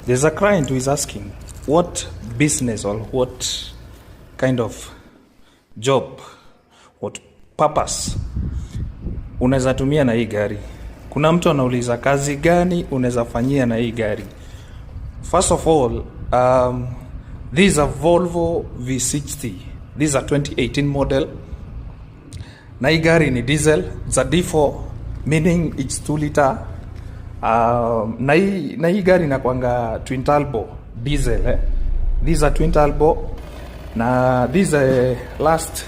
There's a client who is asking what business or what kind of job, what purpose unaweza tumia na hii gari. Kuna mtu anauliza kazi gani unaweza fanyia na hii gari. First of all, this is a Volvo V60. This is a 2018 model. Na hii gari ni diesel, it's a D4, meaning it's 2 liter. Na hii gari inakuanga twin turbo diesel. This is a twin turbo. Na this is a last,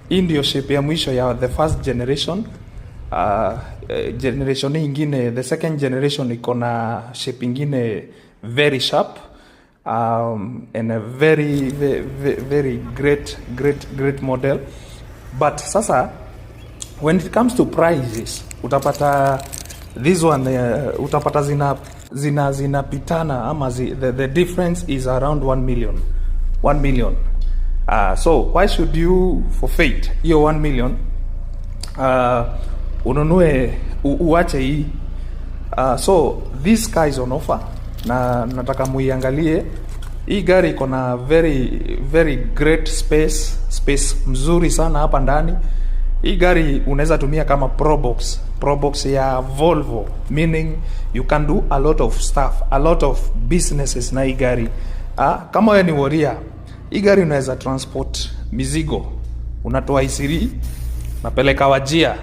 hii ndio shape ya mwisho ya the first generation. Generation ingine, the second generation iko na shape ingine very sharp, and a very great model. But sasa when it comes to prices, utapata this one utapata zinapitana ama the difference is around 1 million. So why should you forfeit hiyo 1 million ununue uache hii? So this car is on offer na nataka muiangalie. Hii gari iko na very great space mzuri sana hapa ndani. Hii gari unaweza tumia kama probox ya Volvo, meaning you can do a lot of stuff, a lot of businesses na hii gari. Kama wewe ni warrior, hii gari unaweza transport mizigo, unatoa Isiri napeleka Wajia.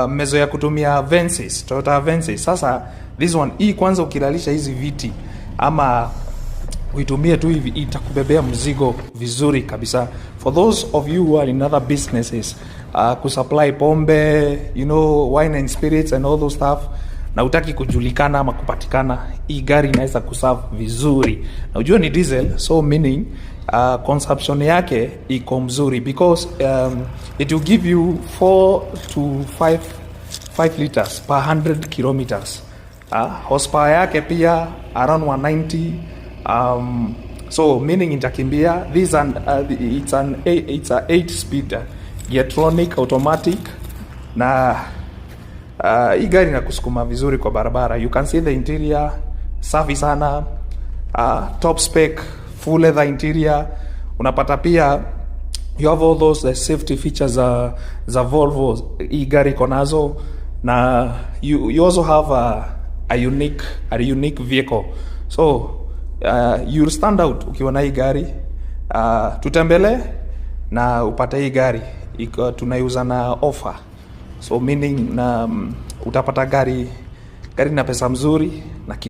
Mezo ya kutumia Vensis, Toyota Vensis. Sasa this one, hii kwanza ukilalisha hizi viti ama uitumie tu hivi, itakubebea mzigo vizuri kabisa. For those of you who are in other businesses, kusupply pombe, wine and spirits and all those stuff, na utaki kujulikana ama kupatikana, hii gari inaweza kuserve vizuri. Na unajua ni diesel, so meaning consumption yake iko mzuri because it will give you 4 to 5 liters per 100 kilometers. Horsepower yake pia around 190. So meaning itakimbia. This it's a 8 speed Getronic automatic, na hii gari inakusukuma vizuri kwa barabara. You can see the interior safi sana, top spec, full leather interior. Unapata pia you have all those safety features za Volvo hii gari iko nazo, na you also have a unique vehicle. So you'll stand out ukiwa na hii gari. Tutembele na upate hii gari, tunaiuza na offer. So meaning na utapata gari na pesa mzuri.